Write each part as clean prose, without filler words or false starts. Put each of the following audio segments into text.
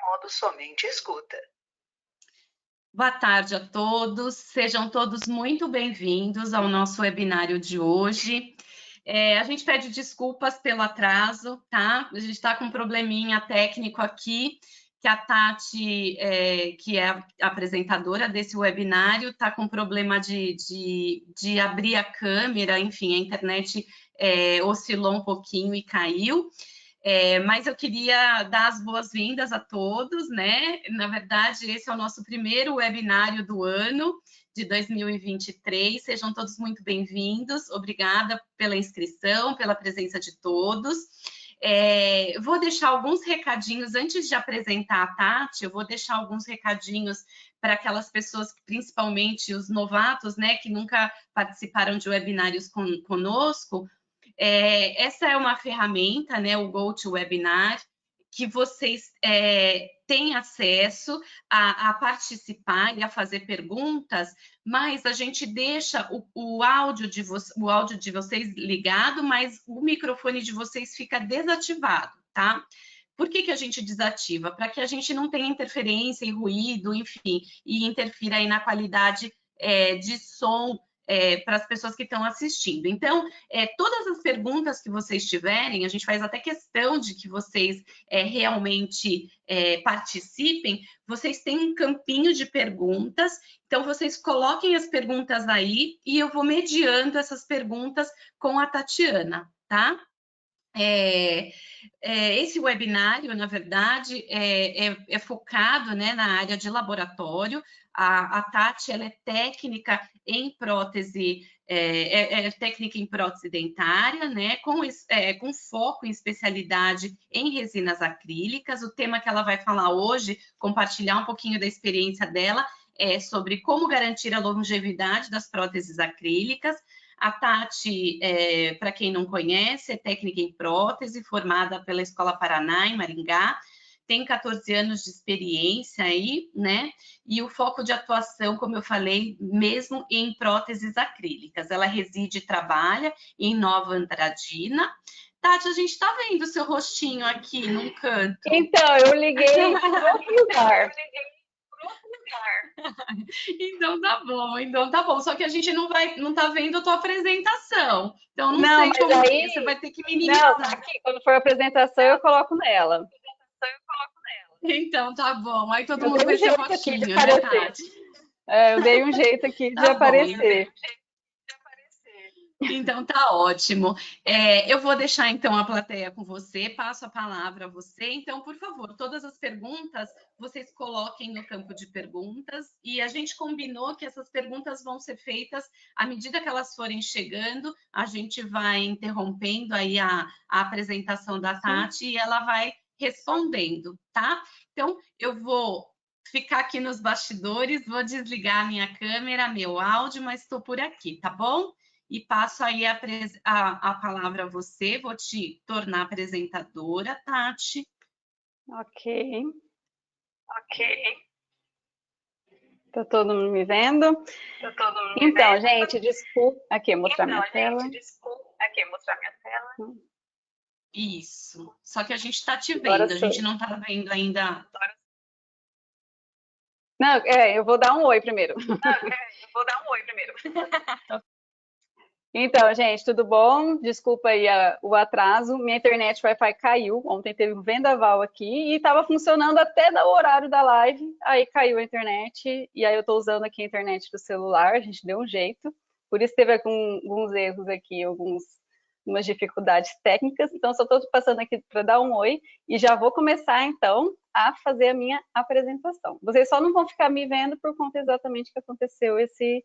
modo somente escuta. Boa tarde a todos, sejam todos muito bem-vindos ao nosso webinário de hoje. A gente pede desculpas pelo atraso, tá? A gente está com um probleminha técnico aqui, que a Tati, que é a apresentadora desse webinário, está com problema de abrir a câmera, enfim, a internet oscilou um pouquinho e caiu. Mas eu queria dar as boas-vindas a todos, né? Na verdade, esse é o nosso primeiro webinário do ano de 2023. Sejam todos muito bem-vindos. Obrigada pela inscrição, pela presença de todos. Vou deixar alguns recadinhos antes de apresentar a Tati. Eu vou deixar alguns recadinhos para aquelas pessoas, principalmente os novatos, né, que nunca participaram de webinários conosco. Essa é uma ferramenta, né, o GoToWebinar, que vocês têm acesso a participar e a fazer perguntas, mas a gente deixa o áudio de vocês ligado, mas o microfone de vocês fica desativado, tá? Por que a gente desativa? Para que a gente não tenha interferência e ruído, enfim, e interfira aí na qualidade de som para as pessoas que estão assistindo. Então, todas as perguntas que vocês tiverem, a gente faz até questão de que vocês realmente participem, vocês têm um campinho de perguntas, então vocês coloquem as perguntas aí e eu vou mediando essas perguntas com a Tatiana, tá? Esse webinário, na verdade, é focado, né, na área de laboratório. A Tati, ela é técnica em prótese, técnica em prótese dentária, né, com foco em especialidade em resinas acrílicas. O tema que ela vai falar hoje, compartilhar um pouquinho da experiência dela, é sobre como garantir a longevidade das próteses acrílicas. A Tati, para quem não conhece, é técnica em prótese, formada pela Escola Paraná, em Maringá, tem 14 anos de experiência aí, né? E o foco de atuação, como eu falei, mesmo em próteses acrílicas. Ela reside e trabalha em Nova Andradina. Tati, a gente está vendo o seu rostinho aqui num canto. Então, eu liguei para outro lugar. Então tá bom. Só que a gente não tá vendo a tua apresentação. Então não sei mas como aí, você vai ter que minimizar. Não, tá aqui, quando for a apresentação eu coloco nela. Então tá bom. Aí todo Eu mundo dei vê um seu jeito aqui de rostinho, né, aparecer. Tati? Eu dei um jeito aqui de Tá bom, aparecer. Então tá ótimo. Eu vou deixar então a plateia com você, passo a palavra a você. Então, por favor, todas as perguntas vocês coloquem no campo de perguntas e a gente combinou que essas perguntas vão ser feitas à medida que elas forem chegando, a gente vai interrompendo aí a apresentação da Tati e ela vai respondendo, tá? Então, eu vou ficar aqui nos bastidores, vou desligar minha câmera, meu áudio, mas estou por aqui, tá bom? E passo aí a palavra a você, vou te tornar apresentadora, Tati. Ok. Tá todo mundo me vendo? Então, gente, desculpa. Aqui, mostrar minha tela. Isso. Só que a gente está te Agora vendo, a gente não está vendo ainda. Não, eu vou dar um oi primeiro. Então, gente, tudo bom? Desculpa aí o atraso. Minha internet Wi-Fi caiu. Ontem teve um vendaval aqui e estava funcionando até o horário da live. Aí caiu a internet e aí eu estou usando aqui a internet do celular. A gente deu um jeito. Por isso teve alguns erros aqui, algumas dificuldades técnicas. Então, só estou passando aqui para dar um oi e já vou começar, então, a fazer a minha apresentação. Vocês só não vão ficar me vendo por conta exatamente que aconteceu esse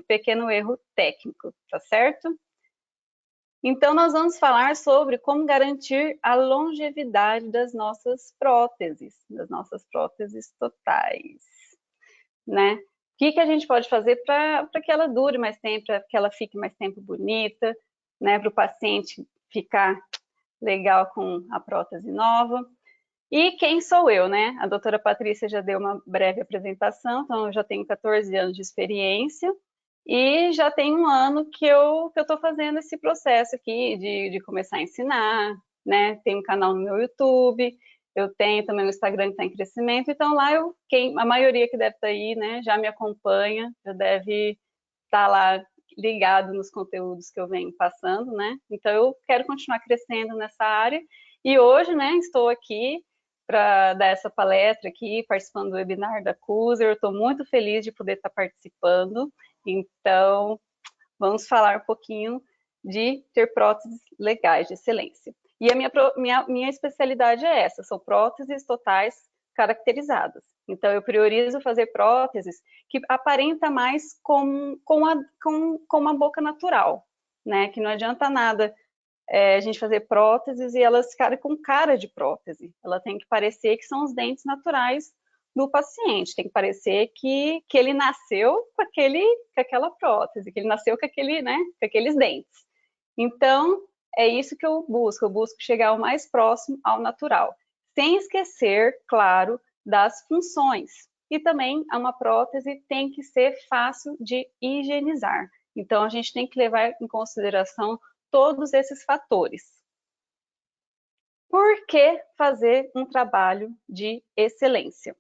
pequeno erro técnico, tá certo? Então, nós vamos falar sobre como garantir a longevidade das nossas próteses totais, né? O que a gente pode fazer para que ela dure mais tempo, para que ela fique mais tempo bonita, né? Para o paciente ficar legal com a prótese nova. E quem sou eu, né? A doutora Patrícia já deu uma breve apresentação, então eu já tenho 14 anos de experiência, e já tem um ano que eu estou fazendo esse processo aqui de começar a ensinar, né? Tem um canal no meu YouTube, Eu tenho também o Instagram que está em crescimento, então lá a maioria que deve estar aí, né, já me acompanha, já deve estar lá ligado nos conteúdos que eu venho passando, né? Então eu quero continuar crescendo nessa área e hoje, né, estou aqui para dar essa palestra aqui, participando do webinar da Cuser. Eu estou muito feliz de poder estar participando. Então, vamos falar um pouquinho de ter próteses legais de excelência. E a minha especialidade é essa, são próteses totais caracterizadas. Então, eu priorizo fazer próteses que aparenta mais com uma boca natural, né? Que não adianta nada a gente fazer próteses e elas ficarem com cara de prótese. Ela tem que parecer que são os dentes naturais do paciente, tem que parecer que ele nasceu com aquela prótese, que ele nasceu com aqueles dentes. Então, é isso que eu busco chegar o mais próximo ao natural, sem esquecer, claro, das funções. E também uma prótese tem que ser fácil de higienizar. Então, a gente tem que levar em consideração todos esses fatores. Por que fazer um trabalho de excelência?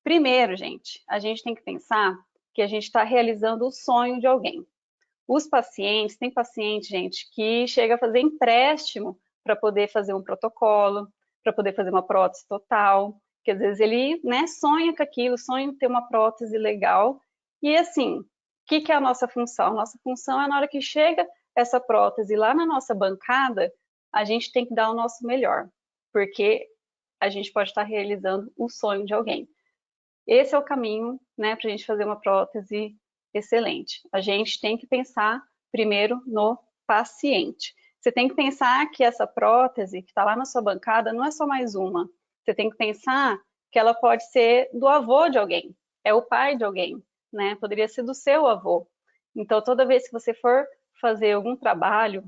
Primeiro, gente, a gente tem que pensar que a gente está realizando o sonho de alguém. Os pacientes, tem paciente, gente, que chega a fazer empréstimo para poder fazer um protocolo, para poder fazer uma prótese total, que às vezes ele, né, sonha com aquilo, sonha em ter uma prótese legal. E assim, o que é a nossa função? A nossa função é na hora que chega essa prótese lá na nossa bancada, a gente tem que dar o nosso melhor, porque a gente pode estar realizando o sonho de alguém. Esse é o caminho, né, para a gente fazer uma prótese excelente. A gente tem que pensar primeiro no paciente. Você tem que pensar que essa prótese que está lá na sua bancada não é só mais uma. Você tem que pensar que ela pode ser do avô de alguém, é o pai de alguém, né? Poderia ser do seu avô. Então, toda vez que você for fazer algum trabalho,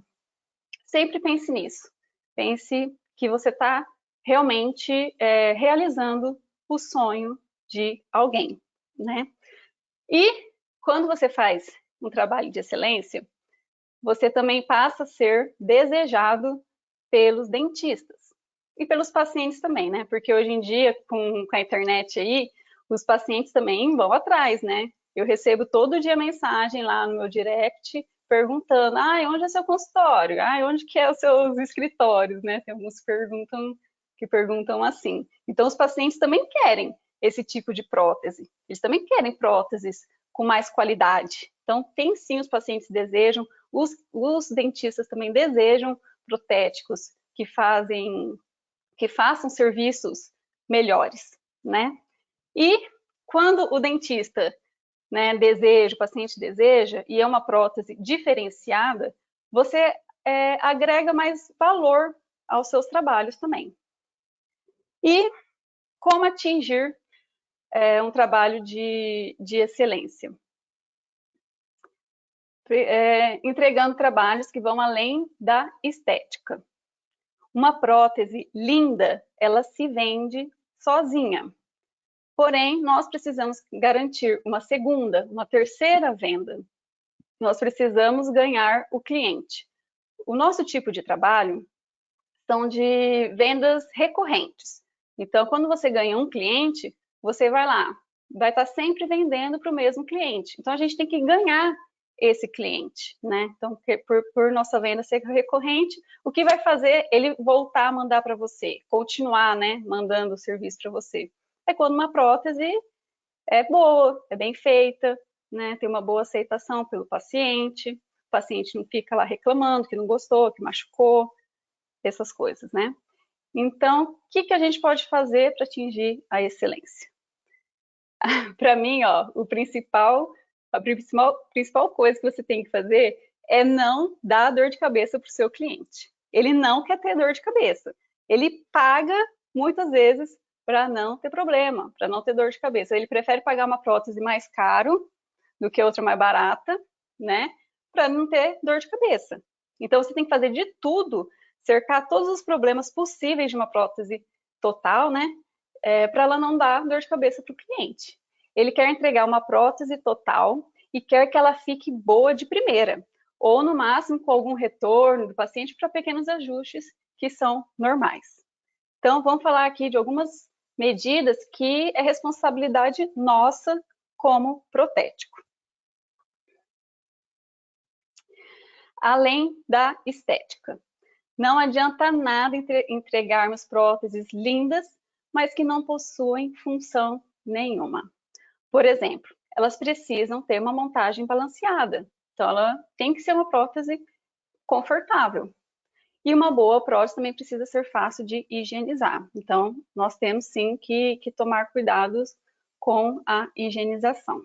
sempre pense nisso. Pense que você está realmente realizando o sonho de alguém, né? E quando você faz um trabalho de excelência, você também passa a ser desejado pelos dentistas e pelos pacientes também, né? Porque hoje em dia, com a internet aí, os pacientes também vão atrás, né? Eu recebo todo dia mensagem lá no meu direct perguntando, onde é seu consultório? Onde que é os seus escritórios, né? Tem alguns que perguntam assim. Então, os pacientes também querem esse tipo de prótese. Eles também querem próteses com mais qualidade. Então, tem sim, os pacientes desejam, os dentistas também desejam protéticos que façam serviços melhores, né? E quando o dentista, né, deseja, o paciente deseja, e é uma prótese diferenciada, você agrega mais valor aos seus trabalhos também. E como atingir um trabalho de excelência? Entregando trabalhos que vão além da estética. Uma prótese linda, ela se vende sozinha. Porém, nós precisamos garantir uma segunda, uma terceira venda. Nós precisamos ganhar o cliente. O nosso tipo de trabalho são de vendas recorrentes. Então, quando você ganha um cliente, você vai lá, vai estar sempre vendendo para o mesmo cliente. Então, a gente tem que ganhar esse cliente, né? Então, por nossa venda ser recorrente, o que vai fazer ele voltar a mandar para você, continuar, né, mandando o serviço para você? É quando uma prótese é boa, é bem feita, né, tem uma boa aceitação pelo paciente, o paciente não fica lá reclamando que não gostou, que machucou, essas coisas, né? Então, o que a gente pode fazer para atingir a excelência? Para mim, ó, a principal coisa que você tem que fazer é não dar dor de cabeça para o seu cliente. Ele não quer ter dor de cabeça. Ele paga, muitas vezes, para não ter problema, para não ter dor de cabeça. Ele prefere pagar uma prótese mais caro do que outra mais barata, né? Para não ter dor de cabeça. Então, você tem que fazer de tudo, cercar todos os problemas possíveis de uma prótese total, né? Para ela não dar dor de cabeça para o cliente. Ele quer entregar uma prótese total e quer que ela fique boa de primeira, ou no máximo com algum retorno do paciente para pequenos ajustes que são normais. Então, vamos falar aqui de algumas medidas que é responsabilidade nossa como protético. Além da estética. Não adianta nada entregarmos próteses lindas, mas que não possuem função nenhuma. Por exemplo, elas precisam ter uma montagem balanceada. Então, ela tem que ser uma prótese confortável. E uma boa prótese também precisa ser fácil de higienizar. Então, nós temos sim que tomar cuidados com a higienização.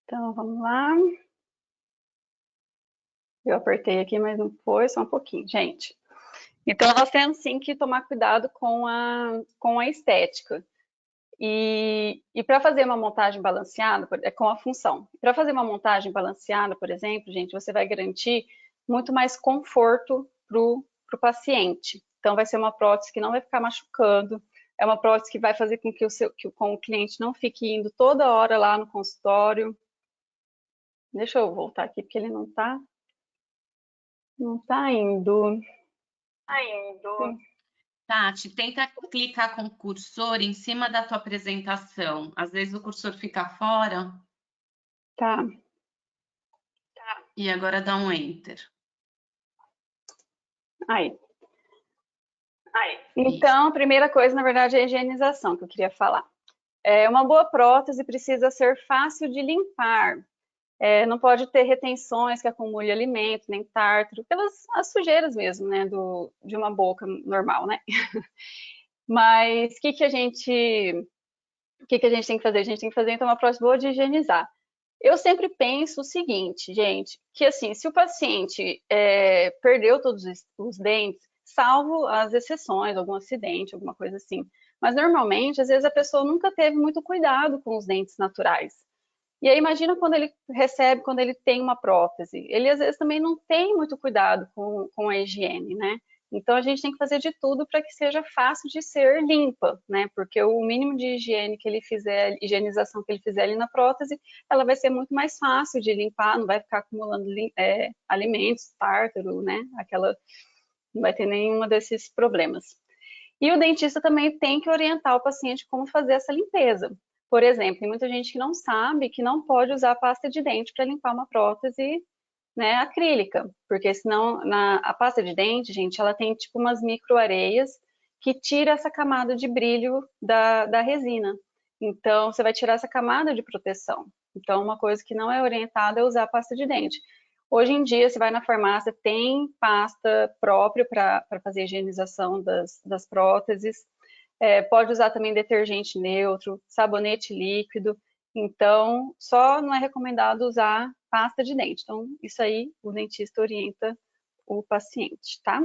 Então, vamos lá. Eu apertei aqui, mas não foi, só um pouquinho, gente. Então, nós temos sim que tomar cuidado com a estética. E para fazer uma montagem balanceada, com a função. Para fazer uma montagem balanceada, por exemplo, gente, você vai garantir muito mais conforto para o paciente. Então, vai ser uma prótese que não vai ficar machucando, é uma prótese que vai fazer com que o cliente não fique indo toda hora lá no consultório. Deixa eu voltar aqui, porque ele não está indo. Tati, tenta clicar com o cursor em cima da tua apresentação. Às vezes o cursor fica fora. Tá. E agora dá um Enter. Aí. Então, a primeira coisa, na verdade, é a higienização que eu queria falar. Uma boa prótese precisa ser fácil de limpar. Não pode ter retenções que acumule alimento, nem tártaro, as sujeiras mesmo, né, de uma boca normal, né? Mas o que a gente tem que fazer? A gente tem que fazer, então, uma prótese boa de higienizar. Eu sempre penso o seguinte, gente, que assim, se o paciente perdeu todos os dentes, salvo as exceções, algum acidente, alguma coisa assim, mas normalmente, às vezes, a pessoa nunca teve muito cuidado com os dentes naturais. E aí imagina quando ele tem uma prótese. Ele às vezes também não tem muito cuidado com a higiene, né? Então a gente tem que fazer de tudo para que seja fácil de ser limpa, né? Porque o mínimo de higiene que ele fizer, higienização que ele fizer ali na prótese, ela vai ser muito mais fácil de limpar, não vai ficar acumulando alimentos, tártaro, né? Não vai ter nenhuma desses problemas. E o dentista também tem que orientar o paciente como fazer essa limpeza. Por exemplo, tem muita gente que não sabe que não pode usar pasta de dente para limpar uma prótese, né, acrílica, porque senão a pasta de dente, gente, ela tem tipo umas microareias que tira essa camada de brilho da resina. Então, você vai tirar essa camada de proteção. Então, uma coisa que não é orientada é usar pasta de dente. Hoje em dia, você vai na farmácia, tem pasta própria para fazer a higienização das próteses. Pode usar também detergente neutro, sabonete líquido. Então, só não é recomendado usar pasta de dente. Então, isso aí o dentista orienta o paciente, tá?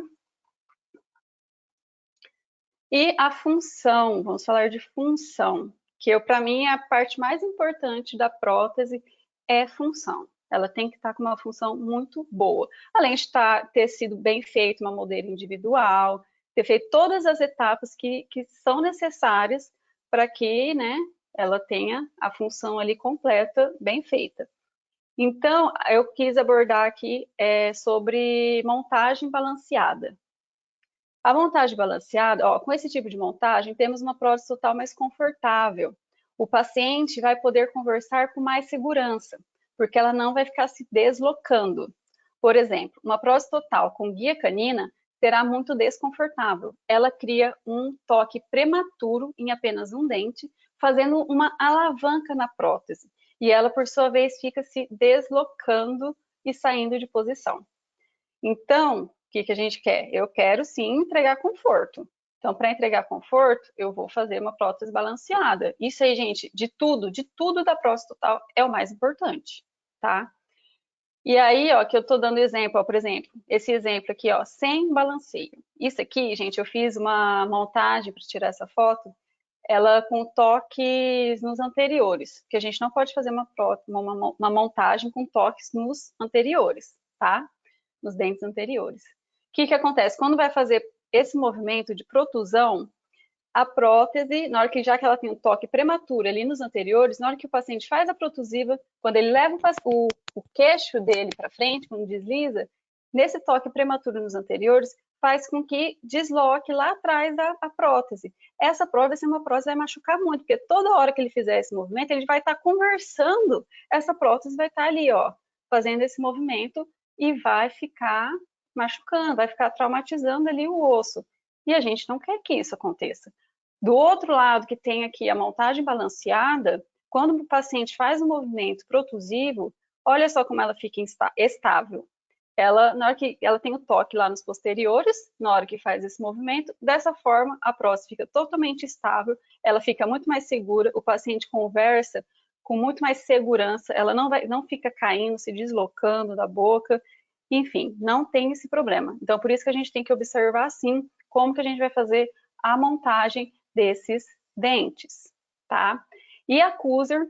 E a função, vamos falar de função, que para mim é a parte mais importante da prótese, é função. Ela tem que estar com uma função muito boa. Além de ter sido bem feito uma modelo individual, ter feito todas as etapas que são necessárias para que, né, ela tenha a função ali completa, bem feita. Então, eu quis abordar aqui sobre montagem balanceada. A montagem balanceada, ó, com esse tipo de montagem, temos uma prótese total mais confortável. O paciente vai poder conversar com mais segurança, porque ela não vai ficar se deslocando. Por exemplo, uma prótese total com guia canina será muito desconfortável. Ela cria um toque prematuro em apenas um dente, fazendo uma alavanca na prótese. E ela, por sua vez, fica se deslocando e saindo de posição. Então, o que a gente quer? Eu quero sim entregar conforto. Então, para entregar conforto, eu vou fazer uma prótese balanceada. Isso aí, gente, de tudo da prótese total é o mais importante, tá? E aí, ó, que eu tô dando exemplo, ó, por exemplo, esse exemplo aqui, ó, sem balanceio. Isso aqui, gente, eu fiz uma montagem para tirar essa foto, ela com toques nos anteriores, que a gente não pode fazer uma montagem com toques nos anteriores, tá? Nos dentes anteriores. O que acontece? Quando vai fazer esse movimento de protusão, a prótese, na hora que já que ela tem um toque prematuro ali nos anteriores, na hora que o paciente faz a protusiva, quando ele leva o o queixo dele para frente, quando desliza, nesse toque prematuro nos anteriores, faz com que desloque lá atrás a prótese. Essa prótese é uma prótese que vai machucar muito, porque toda hora que ele fizer esse movimento, ele vai estar conversando, essa prótese vai estar ali, ó, fazendo esse movimento e vai ficar machucando, vai ficar traumatizando ali o osso. E a gente não quer que isso aconteça. Do outro lado, que tem aqui a montagem balanceada, quando o paciente faz um movimento protusivo, olha só como ela fica estável. Ela, na hora que ela tem o toque lá nos posteriores, na hora que faz esse movimento, dessa forma a prótese fica totalmente estável, ela fica muito mais segura, o paciente conversa com muito mais segurança, ela não fica caindo, se deslocando da boca, enfim, não tem esse problema. Então, por isso que a gente tem que observar, sim, como que a gente vai fazer a montagem desses dentes, tá? E a Kuser,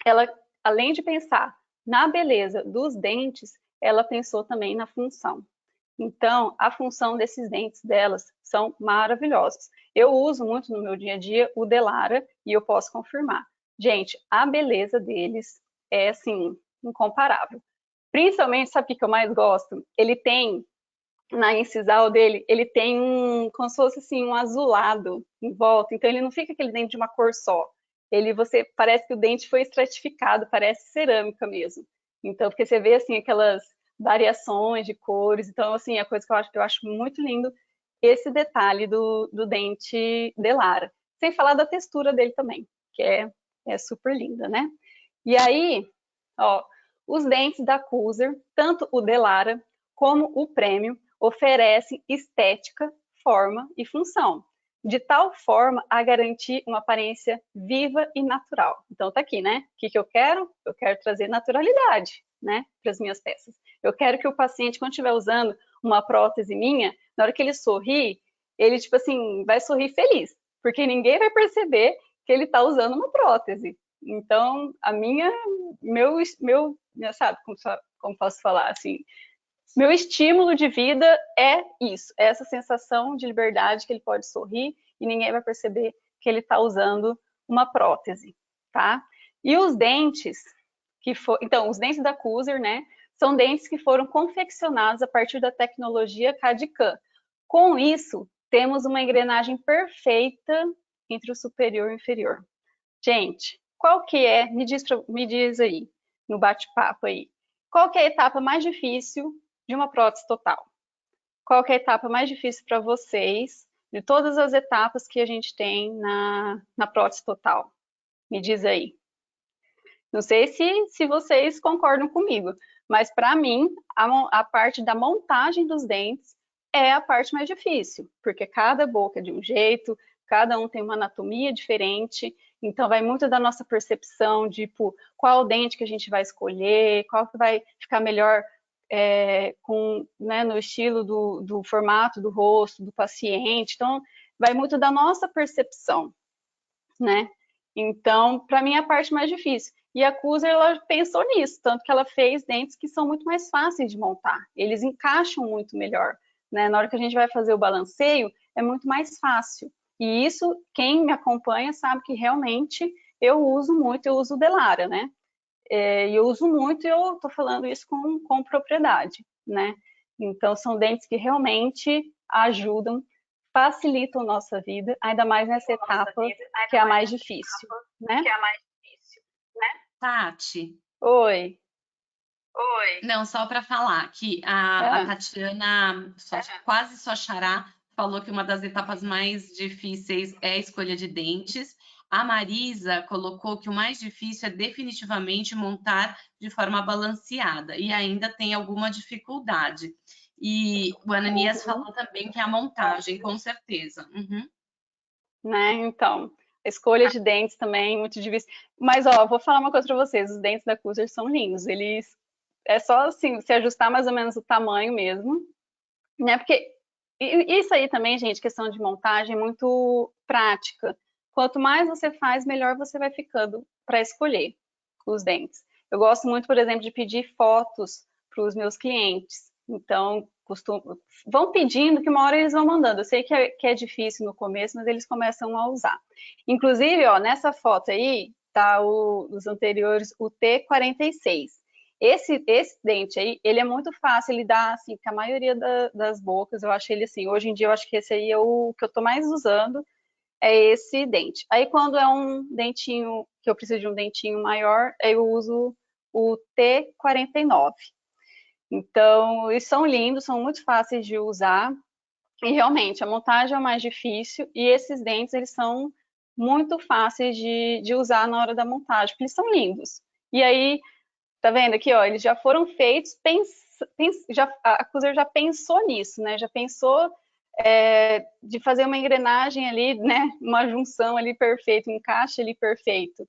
ela, além de pensar na beleza dos dentes, ela pensou também na função. Então, a função desses dentes delas são maravilhosos. Eu uso muito no meu dia a dia o Delara e eu posso confirmar. Gente, a beleza deles é, assim, incomparável. Principalmente, sabe o que eu mais gosto? Ele tem, na incisal dele, ele tem como se fosse assim, um azulado em volta. Então, ele não fica aquele dente de uma cor só. Parece que o dente foi estratificado, parece cerâmica mesmo. Então, porque você vê, assim, aquelas variações de cores. Então, assim, a coisa que eu acho muito lindo, esse detalhe do dente Delara. Sem falar da textura dele também, que é super linda, né? E aí, ó, os dentes da Kuser, tanto o Delara como o Premium, oferecem estética, forma e função, de tal forma a garantir uma aparência viva e natural. Então tá aqui, né? O que eu quero? Eu quero trazer naturalidade, né, para as minhas peças. Eu quero que o paciente, quando estiver usando uma prótese minha, na hora que ele sorrir, ele, tipo assim, vai sorrir feliz, porque ninguém vai perceber que ele está usando uma prótese. Então, sabe, como posso falar, assim, meu estímulo de vida é isso, é essa sensação de liberdade que ele pode sorrir e ninguém vai perceber que ele está usando uma prótese, tá? E os dentes, então, os dentes da Kuser, né, são dentes que foram confeccionados a partir da tecnologia CAD/CAM. Com isso, temos uma engrenagem perfeita entre o superior e o inferior. Gente, qual que é, me diz aí, no bate-papo aí, qual que é a etapa mais difícil de uma prótese total? Qual que é a etapa mais difícil para vocês, de todas as etapas que a gente tem na prótese total? Me diz aí. Não sei se vocês concordam comigo, mas para mim, a parte da montagem dos dentes é a parte mais difícil, porque cada boca é de um jeito, cada um tem uma anatomia diferente, então vai muito da nossa percepção de tipo, qual dente que a gente vai escolher, qual que vai ficar melhor no estilo do formato do rosto do paciente. Então, vai muito da nossa percepção, né? Então, para mim, é a parte mais difícil. E a Kuser, ela pensou nisso, tanto que ela fez dentes que são muito mais fáceis de montar. Eles encaixam muito melhor, né? Na hora que a gente vai fazer o balanceio, é muito mais fácil. E isso, quem me acompanha sabe que realmente eu uso muito, eu uso o Delara, né? E eu uso muito e eu tô falando isso com propriedade, né? Então, são dentes que realmente ajudam, facilitam a nossa vida, ainda mais nessa etapa que é a mais difícil, né? Tati, Oi. não, só para falar que a Tatiana, quase sua xará, falou que uma das etapas mais difíceis é a escolha de dentes. A Marisa colocou que o mais difícil é definitivamente montar de forma balanceada e ainda tem alguma dificuldade. E o Ananias falou também que é a montagem, com certeza. Uhum. Né? Então, a escolha de dentes também muito difícil. Mas, ó, vou falar uma coisa para vocês, os dentes da Kuser são lindos, eles é só assim, se ajustar mais ou menos o tamanho mesmo, né? Porque isso aí também, gente, questão de montagem muito prática. Quanto mais você faz, melhor você vai ficando para escolher os dentes. Eu gosto muito, por exemplo, de pedir fotos para os meus clientes. Então, vão pedindo que uma hora eles vão mandando. Eu sei que é difícil no começo, mas eles começam a usar. Inclusive, ó, nessa foto aí, tá os anteriores, o T46. Esse dente aí, ele é muito fácil lidar, assim, com a maioria das bocas, eu acho ele assim, hoje em dia eu acho que esse aí é o que eu tô mais usando, é esse dente. Aí quando é um dentinho, que eu preciso de um dentinho maior, aí eu uso o T49. Então, eles são lindos, são muito fáceis de usar, e realmente, a montagem é o mais difícil, e esses dentes, eles são muito fáceis de usar na hora da montagem, porque eles são lindos. E aí, tá vendo aqui, ó, eles já foram feitos, a Cruiser já pensou nisso, né? Já pensou de fazer uma engrenagem ali, né? Uma junção ali perfeita, um encaixe ali perfeito.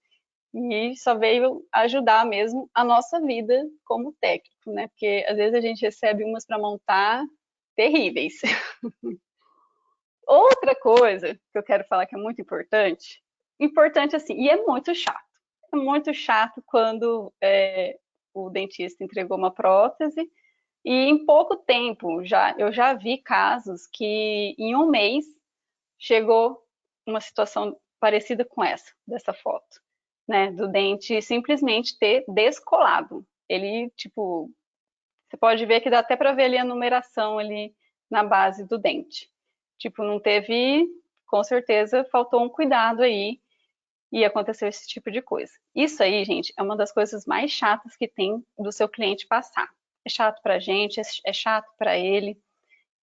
E só veio ajudar mesmo a nossa vida como técnico, né? Porque às vezes a gente recebe umas para montar terríveis. Outra coisa que eu quero falar que é muito importante, importante assim, e é muito chato. É muito chato quando o dentista entregou uma prótese e em pouco tempo eu já vi casos que em um mês chegou uma situação parecida com essa, dessa foto, né? Do dente simplesmente ter descolado. Ele, tipo, você pode ver que dá até para ver ali a numeração ali na base do dente. Tipo, não teve, com certeza, faltou um cuidado aí e aconteceu esse tipo de coisa. Isso aí, gente, é uma das coisas mais chatas que tem do seu cliente passar. É chato para a gente, é chato para ele.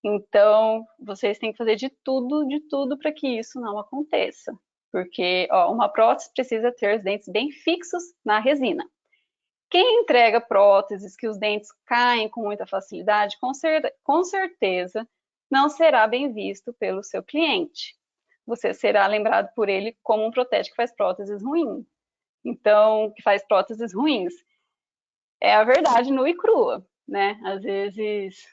Então, vocês têm que fazer de tudo para que isso não aconteça. Porque, ó, uma prótese precisa ter os dentes bem fixos na resina. Quem entrega próteses que os dentes caem com muita facilidade, com certeza não será bem visto pelo seu cliente. Você será lembrado por ele como um protético que faz próteses ruins. Então, que faz próteses ruins. É a verdade nua e crua, né? Às vezes,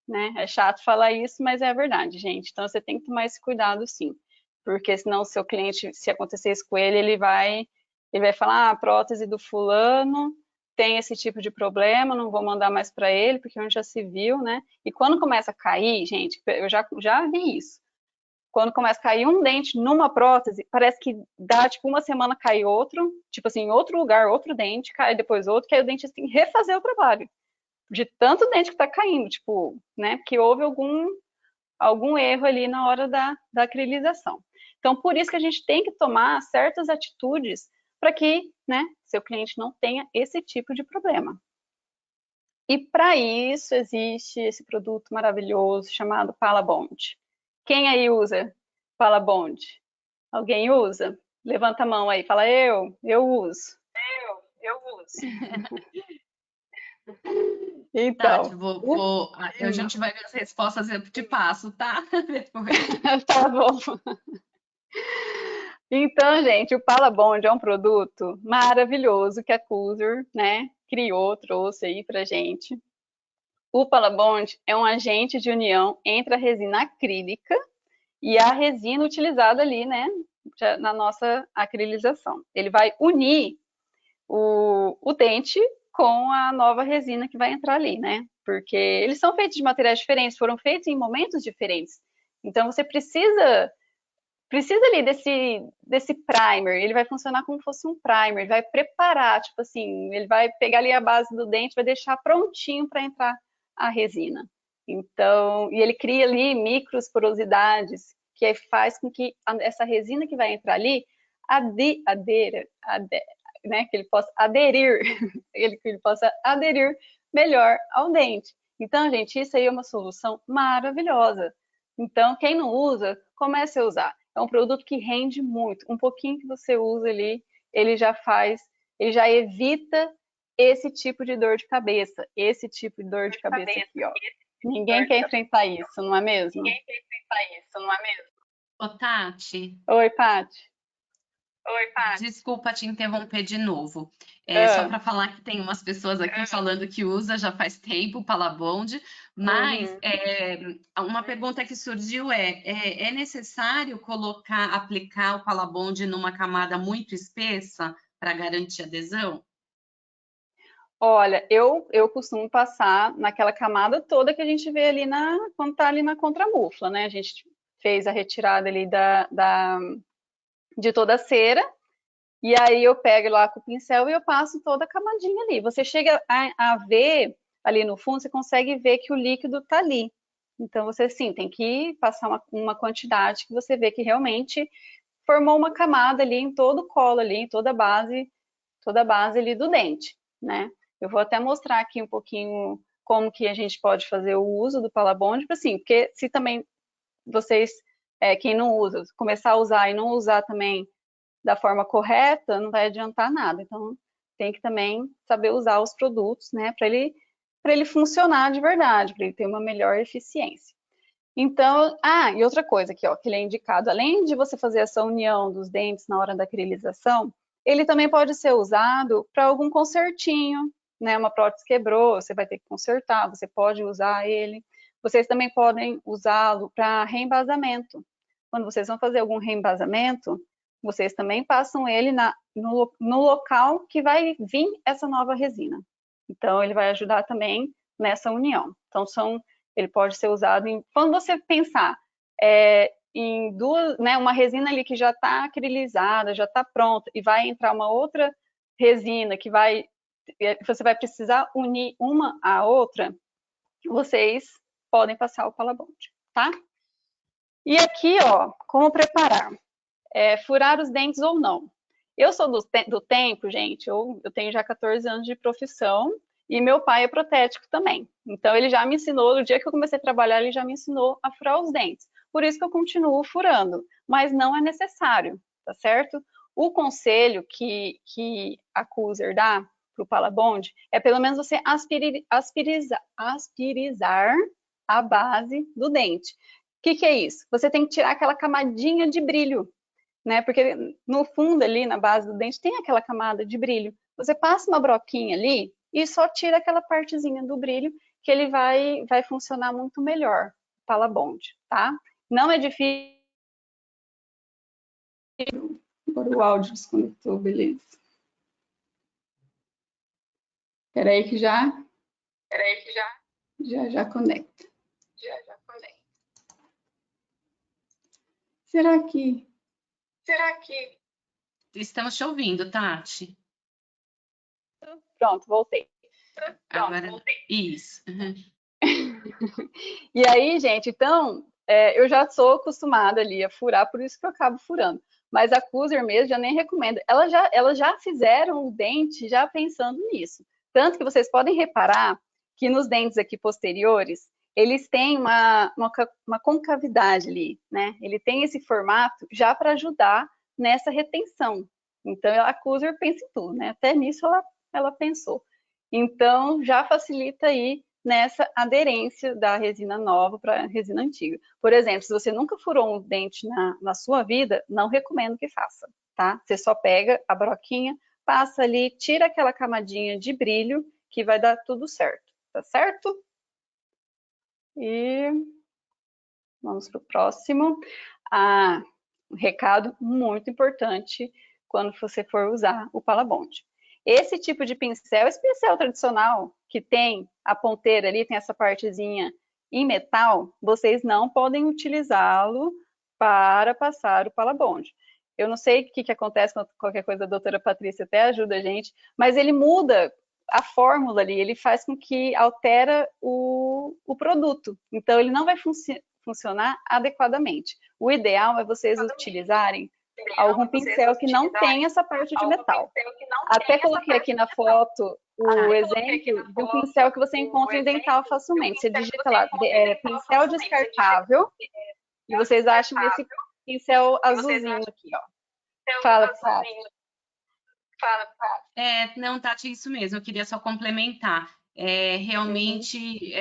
né, é chato falar isso, mas é a verdade, gente. Então, você tem que tomar esse cuidado, sim. Porque senão o seu cliente, se acontecer isso com ele, ele vai falar, ah, a prótese do fulano tem esse tipo de problema, não vou mandar mais para ele, porque onde já se viu, né? E quando começa a cair, gente, eu já vi isso. Quando começa a cair um dente numa prótese, parece que dá, tipo, uma semana cai outro, tipo assim, em outro lugar, outro dente, cai depois outro, que aí o dente tem que refazer o trabalho. De tanto dente que tá caindo, tipo, né? Que houve algum erro ali na hora da acrilização. Então, por isso que a gente tem que tomar certas atitudes para que, né, seu cliente não tenha esse tipo de problema. E para isso existe esse produto maravilhoso chamado Palabond. Quem aí usa Palabond? Alguém usa? Levanta a mão aí, fala eu uso. Eu uso. Tati, Então, a gente vai ver as respostas, eu te passo, tá? Depois. tá bom. Então, gente, o Palabond é um produto maravilhoso que a Cusor, né, criou, trouxe aí pra gente. O Palabond é um agente de união entre a resina acrílica e a resina utilizada ali, né, na nossa acrilização. Ele vai unir o dente com a nova resina que vai entrar ali, né? Porque eles são feitos de materiais diferentes, foram feitos em momentos diferentes. Então você precisa ali desse primer, ele vai funcionar como se fosse um primer, ele vai preparar, tipo assim, ele vai pegar ali a base do dente, vai deixar prontinho para entrar a resina. Então, e ele cria ali microporosidades, que aí faz com que essa resina que vai entrar ali né, que ele possa aderir, que ele possa aderir melhor ao dente. Então, gente, isso aí é uma solução maravilhosa. Então, quem não usa, comece a usar. É um produto que rende muito. Um pouquinho que você usa ali, ele já evita esse tipo de dor de cabeça. Esse tipo de dor de cabeça aqui, ó. Ninguém quer enfrentar isso, não é mesmo? Ninguém quer enfrentar isso, não é mesmo? Ô, Tati. Oi, Paty. Desculpa te interromper de novo. Só Ah, para falar que tem umas pessoas aqui falando que usa já faz tempo o Palabond, mas uma pergunta que surgiu é necessário aplicar o Palabond numa camada muito espessa para garantir adesão? olha, eu costumo passar naquela camada toda que a gente vê ali quando tá ali na contramufla, né? A gente fez a retirada ali de toda a cera E aí eu pego lá com o pincel e eu passo toda a camadinha ali. Você chega a ver ali no fundo, você consegue ver que o líquido tá ali. Então você sim tem que passar uma quantidade que você vê que realmente formou uma camada ali em todo o colo ali, em toda a base ali do dente, né? Eu vou até mostrar aqui um pouquinho como que a gente pode fazer o uso do Palabond, assim, porque se também vocês, quem não usa, começar a usar e não usar também da forma correta, não vai adiantar nada. Então, tem que também saber usar os produtos, né, para ele funcionar de verdade, para ele ter uma melhor eficiência. Então, e outra coisa aqui, ó, que ele é indicado, além de você fazer essa união dos dentes na hora da acrilização, ele também pode ser usado para algum consertinho, né? Uma prótese quebrou, você vai ter que consertar, você pode usar ele. Vocês também podem usá-lo para reembasamento. Quando vocês vão fazer algum reembasamento, vocês também passam ele no local que vai vir essa nova resina. Então, ele vai ajudar também nessa união. Então, ele pode ser usado quando você pensar em duas, né, uma resina ali que já está acrilizada, já está pronta, e vai entrar uma outra resina que você vai precisar unir uma à outra, vocês podem passar o Palabond, tá? E aqui, ó, como preparar? Furar os dentes ou não. Eu sou do tempo, gente, eu tenho já 14 anos de profissão, e meu pai é protético também. Então, ele já me ensinou, no dia que eu comecei a trabalhar, ele já me ensinou a furar os dentes. Por isso que eu continuo furando, mas não é necessário, tá certo? O conselho que a Cuser dá para o Palabond é pelo menos você aspirizar a base do dente. O que é isso? Você tem que tirar aquela camadinha de brilho, né? Porque no fundo ali, na base do dente, tem aquela camada de brilho. Você passa uma broquinha ali e só tira aquela partezinha do brilho que ele vai funcionar muito melhor, o Palabond, tá? Não é difícil. Agora o áudio desconectou, beleza. Peraí que já conecta. Será que Estamos te ouvindo, Tati. Pronto, voltei. Agora, isso. Uhum. E aí, gente, então, eu já sou acostumada ali a furar, por isso que eu acabo furando. Mas a Cuser mesmo já nem recomendo. Elas já fizeram o dente já pensando nisso. Tanto que vocês podem reparar que nos dentes aqui posteriores, eles têm uma concavidade ali, né? Ele tem esse formato já para ajudar nessa retenção. Então, a Cuser pensa em tudo, né? Até nisso ela pensou. Então, já facilita aí nessa aderência da resina nova para a resina antiga. Por exemplo, se você nunca furou um dente na sua vida, não recomendo que faça, tá? Você só pega a broquinha, passa ali, tira aquela camadinha de brilho, que vai dar tudo certo, tá certo? E vamos para o próximo. Um recado muito importante quando você for usar o Palabond. Esse tipo de pincel, esse pincel tradicional que tem a ponteira ali, tem essa partezinha em metal, vocês não podem utilizá-lo para passar o Palabond. Eu não sei o que acontece com qualquer coisa, a doutora Patrícia até ajuda a gente, mas ele muda a fórmula ali, ele faz com que altera o produto. Então, ele não vai funcionar adequadamente. O ideal é vocês utilizarem algum pincel que não tem essa parte de metal. Até coloquei aqui na foto o exemplo de um pincel que você encontra em dental facilmente. Você digita lá, pincel descartável, e vocês acham esse pincel azulzinho aqui, ó. Fala, Paty. Não, Tati, isso mesmo, eu queria só complementar. Realmente,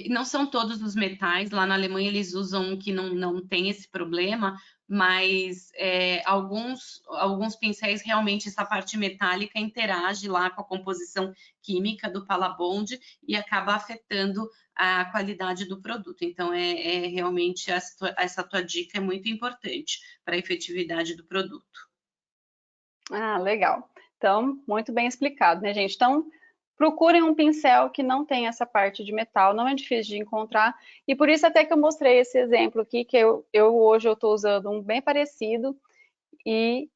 não são todos os metais, lá na Alemanha eles usam um que não tem esse problema, mas alguns pincéis, realmente, essa parte metálica interage lá com a composição química do Palabond e acaba afetando a qualidade do produto. Então, realmente, essa tua dica é muito importante para a efetividade do produto. Legal. Então, muito bem explicado, né, gente? Então, procurem um pincel que não tem essa parte de metal, não é difícil de encontrar. E por isso até que eu mostrei esse exemplo aqui, que hoje eu estou usando um bem parecido e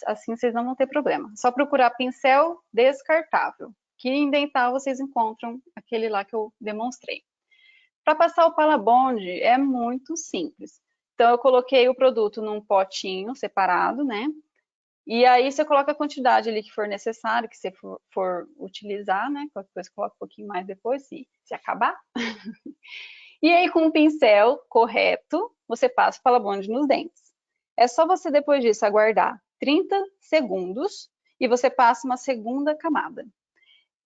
assim vocês não vão ter problema. Só procurar pincel descartável, que em dental vocês encontram aquele lá que eu demonstrei. Para passar o Palabond é muito simples. Então eu coloquei o produto num potinho separado, né? E aí você coloca a quantidade ali que for necessário, que você for utilizar, né? Qualquer coisa coloca um pouquinho mais depois, se acabar. E aí com o pincel correto, você passa o Palabond nos dentes. É só você depois disso aguardar 30 segundos e você passa uma segunda camada.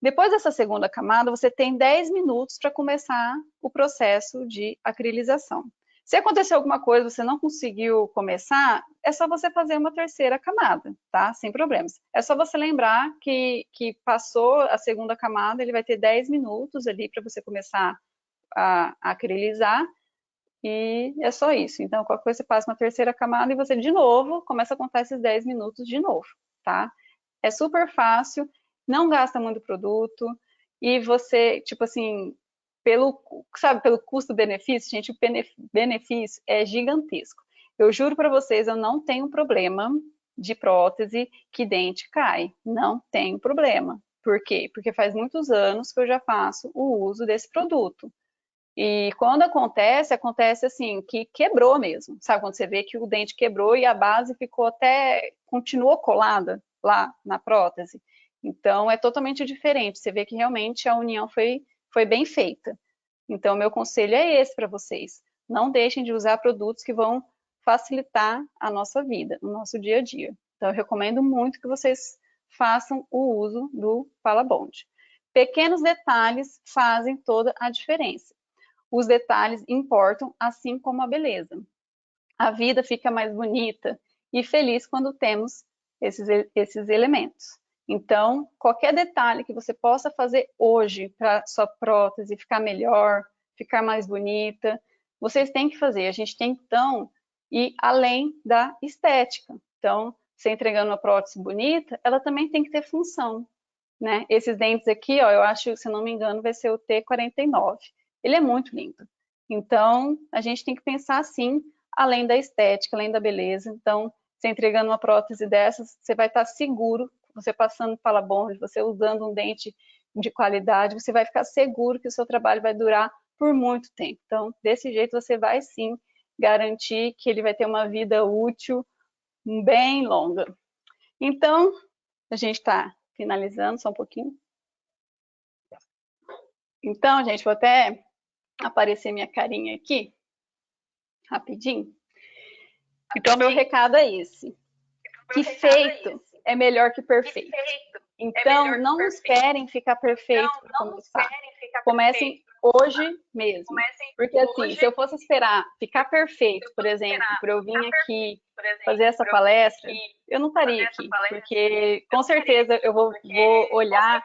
Depois dessa segunda camada, você tem 10 minutos para começar o processo de acrilização. Se acontecer alguma coisa, você não conseguiu começar, é só você fazer uma terceira camada, tá? Sem problemas. É só você lembrar que passou a segunda camada, ele vai ter 10 minutos ali para você começar a acrilizar, e é só isso. Então, qualquer coisa, você passa uma terceira camada e você, de novo, começa a contar esses 10 minutos de novo, tá? É super fácil, não gasta muito produto, e você, tipo assim, pelo custo-benefício, gente, o benefício é gigantesco. Eu juro para vocês, eu não tenho problema de prótese que dente cai. Não tenho problema. Por quê? Porque faz muitos anos que eu já faço o uso desse produto. E quando acontece assim, que quebrou mesmo. Sabe, quando você vê que o dente quebrou e a base continuou colada lá na prótese. Então, é totalmente diferente. Você vê que realmente a união foi bem feita. Então, meu conselho é esse para vocês. Não deixem de usar produtos que vão facilitar a nossa vida, o nosso dia a dia. Então, eu recomendo muito que vocês façam o uso do Palabond. Pequenos detalhes fazem toda a diferença. Os detalhes importam, assim como a beleza. A vida fica mais bonita e feliz quando temos esses elementos. Então, qualquer detalhe que você possa fazer hoje para sua prótese ficar melhor, ficar mais bonita, vocês têm que fazer. A gente tem, então, ir além da estética. Então, você entregando uma prótese bonita, ela também tem que ter função, né? Esses dentes aqui, ó, eu acho, se não me engano, vai ser o T49. Ele é muito lindo. Então, a gente tem que pensar assim, além da estética, além da beleza. Então, você entregando uma prótese dessas, você vai estar seguro, você passando Palabond, você usando um dente de qualidade, você vai ficar seguro que o seu trabalho vai durar por muito tempo. Então, desse jeito, você vai sim garantir que ele vai ter uma vida útil bem longa. Então, a gente está finalizando só um pouquinho. Então, gente, vou até aparecer minha carinha aqui, rapidinho. Então, meu recado é esse. Que feito é melhor que perfeito. Então, não esperem ficar perfeito para começar. Comecem hoje mesmo. Porque assim, se eu fosse esperar ficar perfeito, por exemplo, para eu vir aqui fazer essa palestra, eu não estaria aqui. Porque com certeza eu vou olhar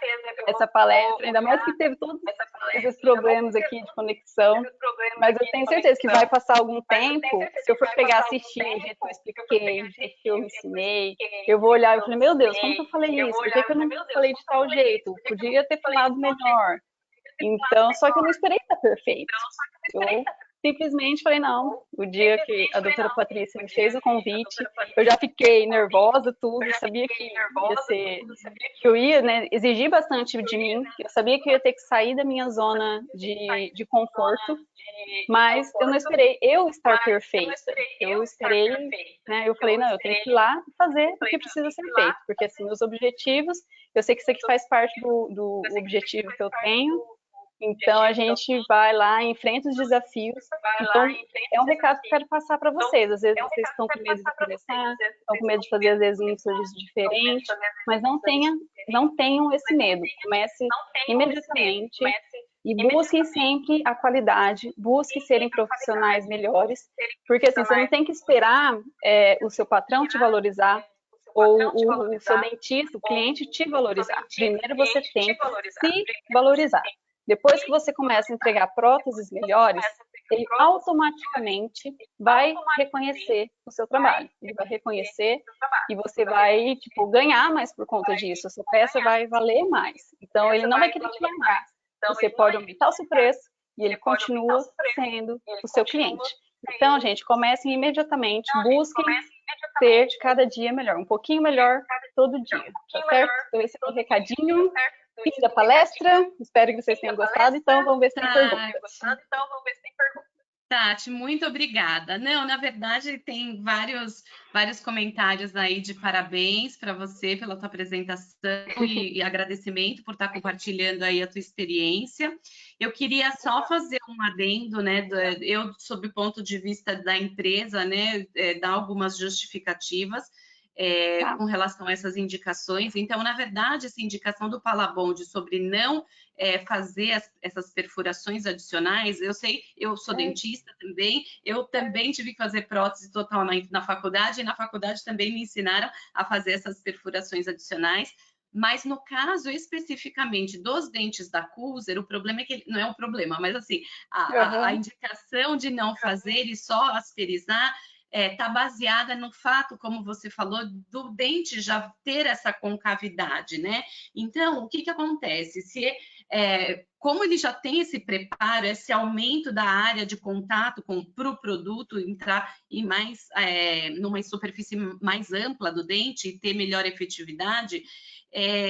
essa palestra, ainda mais que teve todos esses problemas aqui de conexão. Mas eu tenho certeza que vai passar algum tempo, se eu for pegar assistir o jeito que eu expliquei, o jeito que eu ensinei, eu vou olhar e falei, meu Deus, como que eu falei isso? Por que eu não falei de tal jeito? Podia ter falado melhor. Então, só que eu não esperei estar perfeito. Eu simplesmente falei, não. O dia que a doutora Patrícia me fez o convite, eu já fiquei nervosa, tudo, sabia que ia ser, que eu ia, né, exigir bastante de mim, eu sabia que eu ia ter que sair da minha zona de conforto, mas eu não esperei eu estar perfeita. Eu esperei, né, eu falei, não, eu tenho que ir lá e fazer o que precisa ser feito, porque assim, os objetivos, eu sei que isso aqui faz parte do objetivo que eu tenho. Então, a gente vai lá, enfrenta os desafios. Então, é um recado que eu quero passar para vocês. Às vezes, vocês estão com medo de começar, estão com medo de fazer, às vezes, um serviço diferente, mas não tenham esse medo. Comece imediatamente e busquem sempre a qualidade, busquem serem profissionais melhores, porque, assim, você não tem que esperar o seu patrão te valorizar, ou o seu dentista, o cliente te valorizar. Primeiro, você tem que se valorizar. Depois que você começa a entregar próteses melhores, ele automaticamente vai reconhecer o seu trabalho. Ele vai reconhecer e você vai, tipo, ganhar mais por conta disso. A sua peça vai valer mais. Então, ele não vai querer te largar. Você pode aumentar o seu preço e ele continua sendo o seu cliente. Então, gente, comecem imediatamente, busquem ser de cada dia melhor, um pouquinho melhor todo dia, tá certo? Então esse é o recadinho. Fiz a palestra, espero que vocês tenham gostado, então vamos ver se tem perguntas. Tati, muito obrigada. Não, na verdade, tem vários comentários aí de parabéns para você pela tua apresentação e agradecimento por estar compartilhando aí a tua experiência. Eu queria só fazer um adendo, né? Eu, sob o ponto de vista da empresa, né, dar algumas justificativas. Tá. Com relação a essas indicações. Então, na verdade, essa indicação do Palabond sobre não fazer essas perfurações adicionais, eu sei, eu sou dentista também, eu também tive que fazer prótese total na faculdade, e na faculdade também me ensinaram a fazer essas perfurações adicionais. Mas no caso especificamente dos dentes da Kuser, o problema é que não é um problema, mas assim, a indicação de não fazer e só asperizar está baseada no fato, como você falou, do dente já ter essa concavidade, né? Então, o que acontece? Como ele já tem esse preparo, esse aumento da área de contato para o produto entrar em mais numa superfície mais ampla do dente e ter melhor efetividade,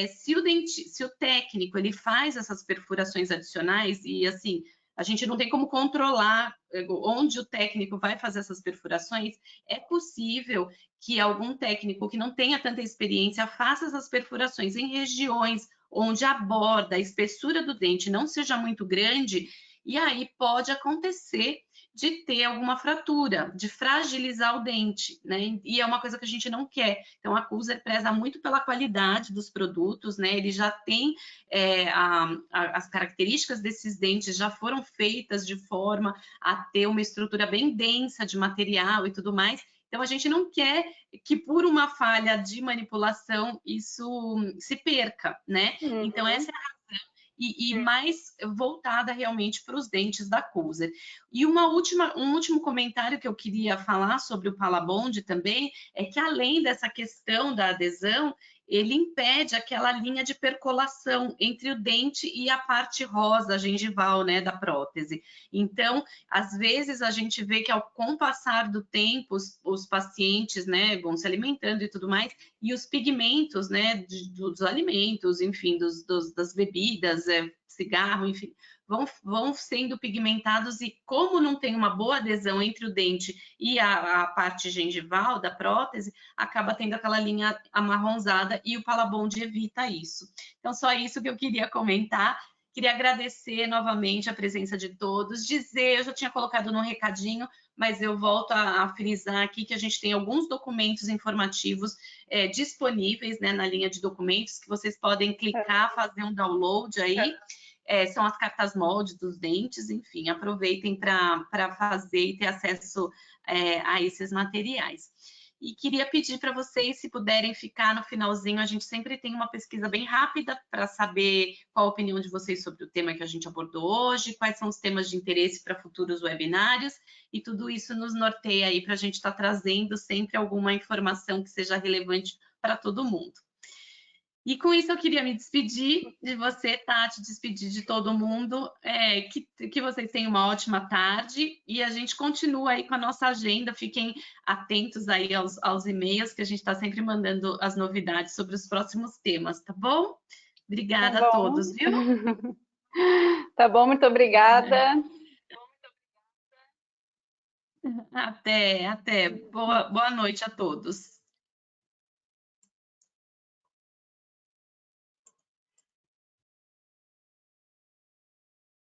se o técnico ele faz essas perfurações adicionais e assim a gente não tem como controlar onde o técnico vai fazer essas perfurações, é possível que algum técnico que não tenha tanta experiência faça essas perfurações em regiões onde a borda, a espessura do dente não seja muito grande, e aí pode acontecer de ter alguma fratura, de fragilizar o dente, né? E é uma coisa que a gente não quer. Então, a Kuser preza muito pela qualidade dos produtos, né? Ele já tem as características desses dentes já foram feitas de forma a ter uma estrutura bem densa de material e tudo mais. Então, a gente não quer que por uma falha de manipulação isso se perca, né? Então, essa é a razão. E mais voltada realmente para os dentes da Kuser. E um último comentário que eu queria falar sobre o Palabond também é que, além dessa questão da adesão, ele impede aquela linha de percolação entre o dente e a parte rosa gengival, né, da prótese. Então, às vezes a gente vê que com o passar do tempo, os pacientes, né, vão se alimentando e tudo mais, e os pigmentos, né, dos alimentos, enfim, das bebidas, cigarro, enfim, vão sendo pigmentados e como não tem uma boa adesão entre o dente e a parte gengival da prótese, acaba tendo aquela linha amarronzada e o Palabond evita isso. Então, só isso que eu queria comentar. Queria agradecer novamente a presença de todos, dizer, eu já tinha colocado no recadinho, mas eu volto a frisar aqui que a gente tem alguns documentos informativos disponíveis, né, na linha de documentos, que vocês podem clicar, fazer um download aí. São as cartas molde dos dentes, enfim, aproveitem para fazer e ter acesso a esses materiais. E queria pedir para vocês, se puderem ficar no finalzinho, a gente sempre tem uma pesquisa bem rápida para saber qual a opinião de vocês sobre o tema que a gente abordou hoje, quais são os temas de interesse para futuros webinários, e tudo isso nos norteia aí para a gente estar trazendo sempre alguma informação que seja relevante para todo mundo. E com isso eu queria me despedir de você, Tati, despedir de todo mundo, que vocês tenham uma ótima tarde e a gente continua aí com a nossa agenda, fiquem atentos aí aos e-mails que a gente está sempre mandando as novidades sobre os próximos temas, tá bom? Obrigada a todos, viu? Tá bom, muito obrigada. Até. Boa noite a todos.